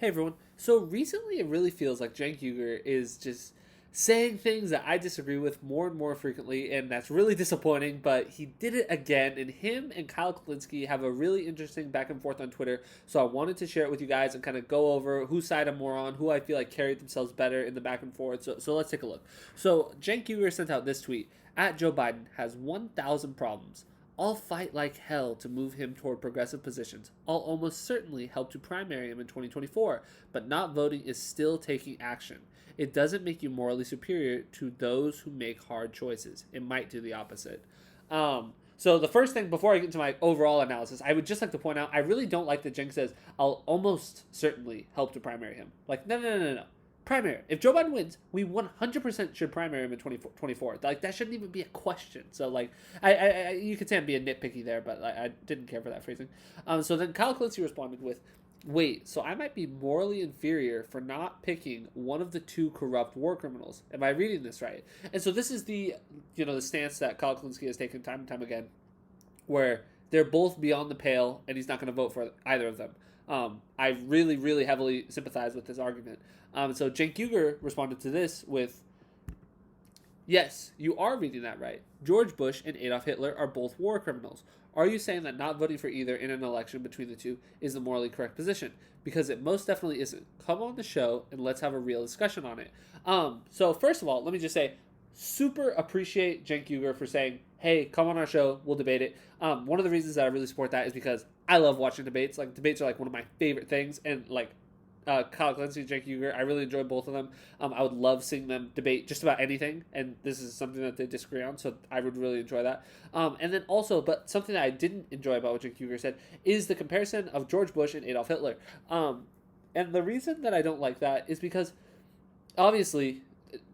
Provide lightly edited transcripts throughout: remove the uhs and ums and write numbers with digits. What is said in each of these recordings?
Hey everyone. So recently it really feels like Cenk Uygur is just saying things that I disagree with more and more frequently, and that's really disappointing, but he did it again, and him and Kyle Kulinski have a really interesting back and forth on Twitter, so I wanted to share it with you guys and kind of go over whose side I'm more on, who I feel like carried themselves better in the back and forth, so let's take a look. So Cenk Uygur sent out this tweet, at Joe Biden has 1,000 problems. I'll fight like hell to move him toward progressive positions. I'll almost certainly help to primary him in 2024, but not voting is still taking action. It doesn't make you morally superior to those who make hard choices. It might do the opposite. So the first thing, before I get into my overall analysis, I would just like to point out I really don't like that Cenk says I'll almost certainly help to primary him. Like, no. Primary. If Joe Biden wins, we 100% should primary him in 2024. Like, that shouldn't even be a question. So, like, you could say I'm being nitpicky there, but I didn't care for that phrasing. So then Kyle Clancy responded with, wait, so I might be morally inferior for not picking one of the two corrupt war criminals. Am I reading this right? And so this is the stance that Kyle Clancy has taken time and time again, where they're both beyond the pale, and he's not going to vote for either of them. I really, really heavily sympathize with this argument. So Cenk Uygur responded to this with, yes, you are reading that right. George Bush and Adolf Hitler are both war criminals. Are you saying that not voting for either in an election between the two is the morally correct position? Because it most definitely isn't. Come on the show and let's have a real discussion on it. So first of all, let me just say, super appreciate Cenk Uygur for saying, hey, come on our show, we'll debate it. One of the reasons that I really support that is because I love watching debates. Like, debates are like one of my favorite things, and like Kyle Clancy and Cenk Uygur, I really enjoy both of them. I would love seeing them debate just about anything, and this is something that they disagree on, so I would really enjoy that. And then also, but something that I didn't enjoy about what Cenk Uygur said is the comparison of George Bush and Adolf Hitler. And the reason that I don't like that is because obviously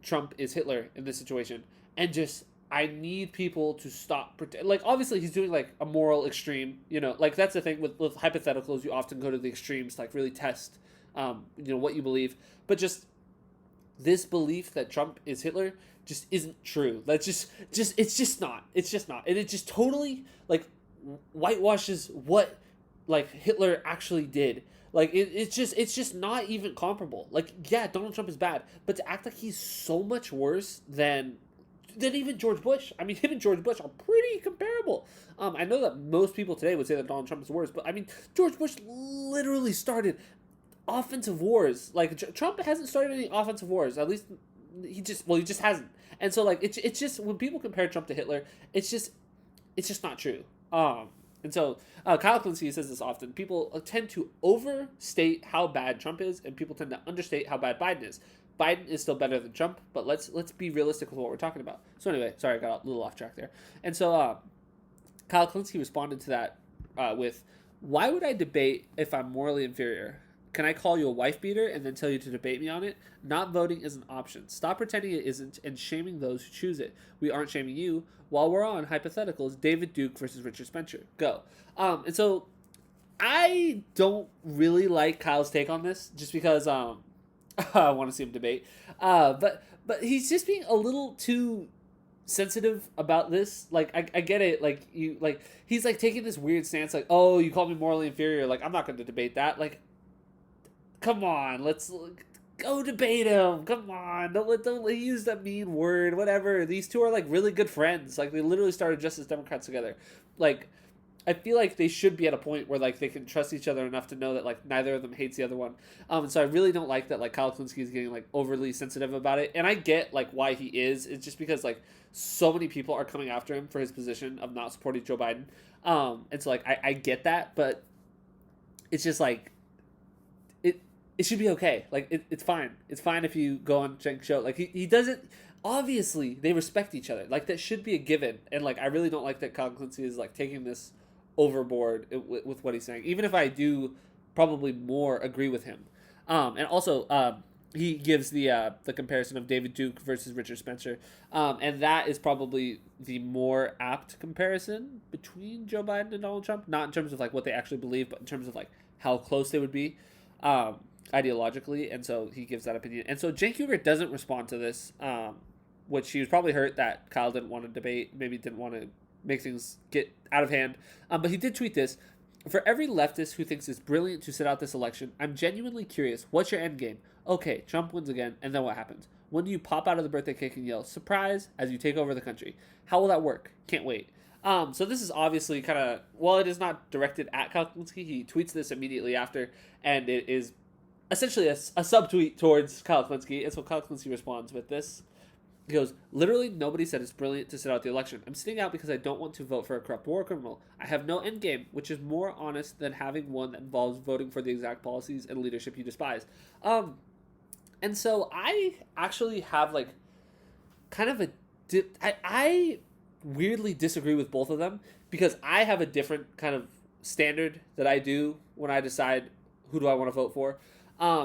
Trump is Hitler in this situation, and just I need people to stop pretend. Like, obviously he's doing like a moral extreme, like that's the thing with hypotheticals. You often go to the extremes to like really test what you believe, but just this belief that Trump is Hitler just isn't true. That's just it's just not, and it just totally like whitewashes what like Hitler actually did. Like, it's just not even comparable. Like, yeah, Donald Trump is bad, but to act like he's so much worse than even George Bush. I mean, him and George Bush are pretty comparable. I know that most people today would say that Donald Trump is worse, but I mean, George Bush literally started offensive wars. Like, Trump hasn't started any offensive wars. At least he just hasn't. And so, like, it's just when people compare Trump to Hitler, it's just not true. And so Kyle Kulinski says this often. People tend to overstate how bad Trump is, and people tend to understate how bad Biden is. Biden is still better than Trump, but let's be realistic with what we're talking about. So anyway, sorry, I got a little off track there. And so Kyle Kulinski responded to that with, why would I debate if I'm morally inferior? Can I call you a wife beater and then tell you to debate me on it? Not voting is an option. Stop pretending it isn't and shaming those who choose it. We aren't shaming you. While we're on hypotheticals, David Duke versus Richard Spencer. Go. And so I don't really like Kyle's take on this, just because I want to see him debate. But he's just being a little too sensitive about this. Like, I get it. Like, he's like taking this weird stance, like, oh, you call me morally inferior. Like, I'm not going to debate that. Like, come on, let's go debate him. Come on, don't use that mean word. Whatever. These two are like really good friends. Like, they literally started just as Democrats together. Like, I feel like they should be at a point where like they can trust each other enough to know that like neither of them hates the other one. And so I really don't like that like Kyle Kulinski is getting like overly sensitive about it. And I get like why he is. It's just because like so many people are coming after him for his position of not supporting Joe Biden. And so like I get that, but it's just like it should be okay. Like, it's fine. It's fine if you go on Cenk's show. Like, he doesn't... Obviously, they respect each other. Like, that should be a given. And, like, I really don't like that Kyle Clancy is, like, taking this overboard with what he's saying. Even if I do probably more agree with him. And also, he gives the comparison of David Duke versus Richard Spencer. And that is probably the more apt comparison between Joe Biden and Donald Trump. Not in terms of, like, what they actually believe, but in terms of, like, how close they would be. Ideologically, and so he gives that opinion. And so Cenk Uygur doesn't respond to this, which he was probably hurt that Kyle didn't want to debate, maybe didn't want to make things get out of hand. But he did tweet this. For every leftist who thinks it's brilliant to sit out this election, I'm genuinely curious. What's your end game? Okay, Trump wins again, and then what happens? When do you pop out of the birthday cake and yell "surprise" as you take over the country? How will that work? Can't wait. So this is obviously kind of, well, it is not directed at Kyle Kulinski. He tweets this immediately after, and it is essentially a subtweet towards Kyle Kulinski. And so Kyle Kulinski responds with this. He goes, literally nobody said it's brilliant to sit out the election. I'm sitting out because I don't want to vote for a corrupt war criminal. I have no end game, which is more honest than having one that involves voting for the exact policies and leadership you despise. And so I actually have like kind of a I weirdly disagree with both of them because I have a different kind of standard that I do when I decide who do I want to vote for.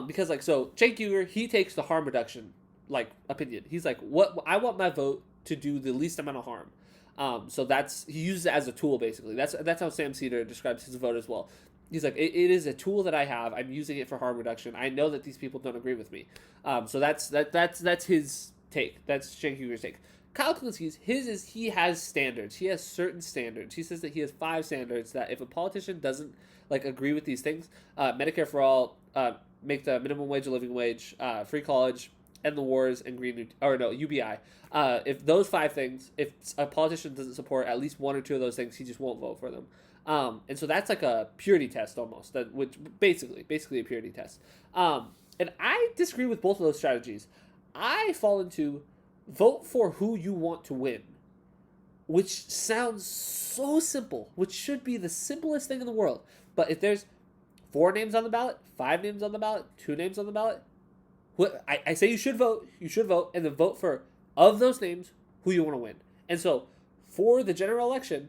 Because like, so Cenk Uygur, he takes the harm reduction like opinion. He's like, what I want my vote to do the least amount of harm. So that's, he uses it as a tool basically. That's how Sam Cedar describes his vote as well. He's like, it is a tool that I have. I'm using it for harm reduction. I know that these people don't agree with me. So that's his take. That's Cenk Uygur's take. Kyle Kulinski's, his is he has standards. He has certain standards. He says that he has 5 standards that if a politician doesn't like agree with these things, Medicare for all, make the minimum wage a living wage, free college, end the wars, and UBI. If those 5 things, if a politician doesn't support at least 1 or 2 of those things, he just won't vote for them. And so that's like a purity test almost, which basically a purity test. And I disagree with both of those strategies. I fall into vote for who you want to win, which sounds so simple, which should be the simplest thing in the world. But if there's 4 names on the ballot, 5 names on the ballot, 2 names on the ballot, I say you should vote, and then vote for, of those names, who you want to win. And so, for the general election,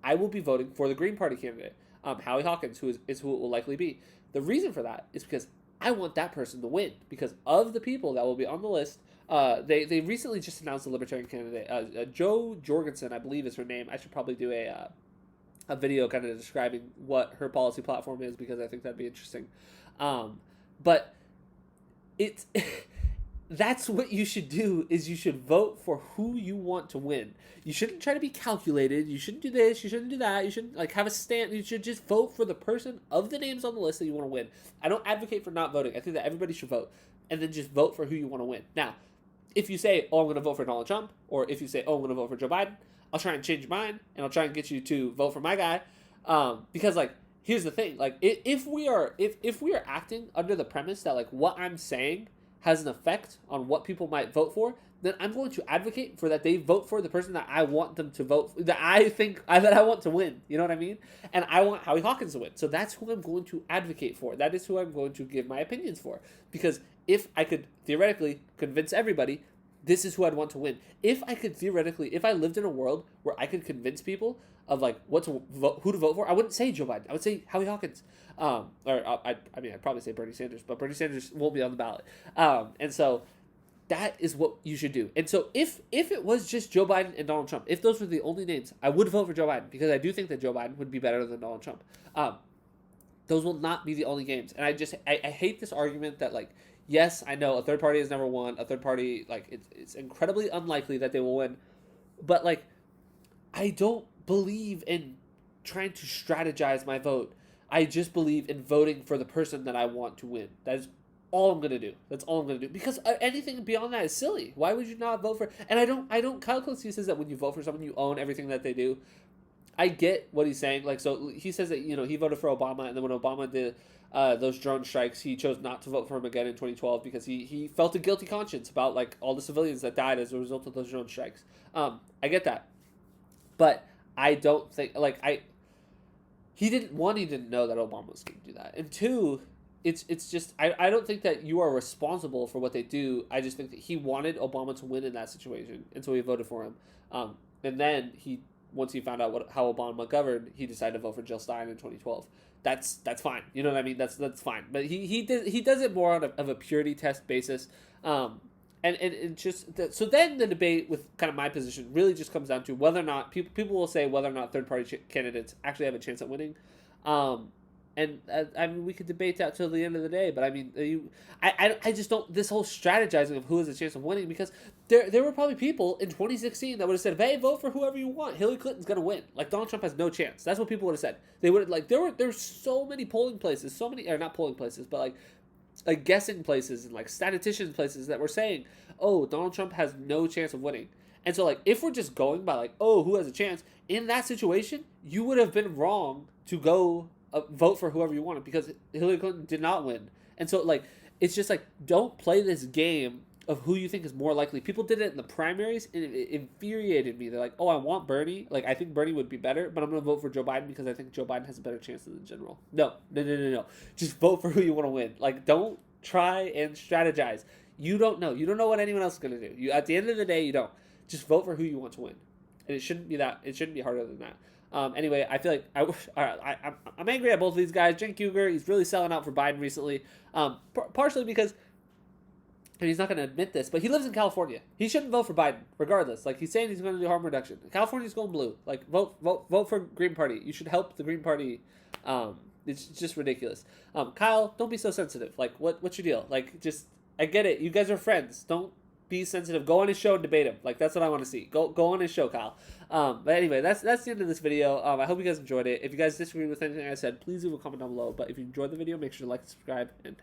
I will be voting for the Green Party candidate, Howie Hawkins, who is who it will likely be. The reason for that is because I want that person to win, because of the people that will be on the list. They recently just announced a Libertarian candidate, Jo Jorgensen, I believe is her name. I should probably do a video kind of describing what her policy platform is, because I think that'd be interesting. But it's that's what you should do, is you should vote for who you want to win. You shouldn't try to be calculated. You shouldn't do this. You shouldn't do that. You shouldn't like have a stand. You should just vote for the person of the names on the list that you want to win. I don't advocate for not voting. I think that everybody should vote, and then just vote for who you want to win. Now, if you say, oh, I'm going to vote for Donald Trump, or if you say, oh, I'm going to vote for Joe Biden, I'll try and change your mind, and I'll try and get you to vote for my guy. Because like, here's the thing, like if we are acting under the premise that like what I'm saying has an effect on what people might vote for, then I'm going to advocate for that they vote for the person that I want them to vote for, that I want to win. You know what I mean? And I want Howie Hawkins to win. So that's who I'm going to advocate for. That is who I'm going to give my opinions for. Because if I could theoretically convince everybody, this is who I'd want to win. If I lived in a world where I could convince people of like who to vote for, I wouldn't say Joe Biden. I would say Howie Hawkins. I'd probably say Bernie Sanders, but Bernie Sanders won't be on the ballot. And so that is what you should do. And so if it was just Joe Biden and Donald Trump, if those were the only names, I would vote for Joe Biden, because I do think that Joe Biden would be better than Donald Trump. Those will not be the only games. And I hate this argument that like, yes, I know a third party has never won. A third party, like, it's incredibly unlikely that they will win. But, like, I don't believe in trying to strategize my vote. I just believe in voting for the person that I want to win. That is all I'm going to do. That's all I'm going to do. Because anything beyond that is silly. Why would you not vote for... And I don't... Kyle Kulinski says that when you vote for someone, you own everything that they do. I get what he's saying. Like, so he says that, he voted for Obama, and then when Obama did... those drone strikes, he chose not to vote for him again in 2012 because he felt a guilty conscience about like all the civilians that died as a result of those drone strikes. I get that, but I don't think he didn't know that Obama was going to do that, and 2, it's just I don't think that you are responsible for what they do. I just think that he wanted Obama to win in that situation, and so he voted for him. And then once he found out how Obama governed, he decided to vote for Jill Stein in 2012. That's fine. You know what I mean? That's fine. But he does it more on a purity test basis. And just so then the debate with kind of my position really just comes down to whether or not people will say whether or not third party candidates actually have a chance at winning. And And I mean, we could debate that till the end of the day, but I mean, I just don't, this whole strategizing of who has a chance of winning, because there were probably people in 2016 that would have said, hey, vote for whoever you want. Hillary Clinton's going to win. Like, Donald Trump has no chance. That's what people would have said. They would have, like, there's so many polling places, so many, or not polling places, but like guessing places and like statistician places that were saying, oh, Donald Trump has no chance of winning. And so, like, if we're just going by, like, oh, who has a chance, in that situation, you would have been wrong to go vote for whoever you wanted, because Hillary Clinton did not win. And so, like, it's just like, don't play this game of who you think is more likely. People did it in the primaries, and it infuriated me. They're like, oh, I want Bernie. Like, I think Bernie would be better, but I'm going to vote for Joe Biden because I think Joe Biden has a better chance than the general. No. Just vote for who you want to win. Like, don't try and strategize. You don't know. You don't know what anyone else is going to do. You, at the end of the day, you don't. Just vote for who you want to win. And it shouldn't be that. It shouldn't be harder than that. Anyway, I feel like I'm angry at both of these guys. Cenk Uygur, he's really selling out for Biden recently. Partially because, and he's not going to admit this, but he lives in California. He shouldn't vote for Biden, regardless. Like, he's saying he's going to do harm reduction. California's going blue. Like, vote for Green Party. You should help the Green Party. It's just ridiculous. Kyle, don't be so sensitive. Like, what's your deal? Like, just, I get it. You guys are friends. Don't be sensitive. Go on his show and debate him. Like, that's what I want to see. Go on his show, Kyle. But anyway, that's the end of this video. I hope you guys enjoyed it. If you guys disagree with anything I said, please leave a comment down below. But if you enjoyed the video, make sure to like and subscribe, and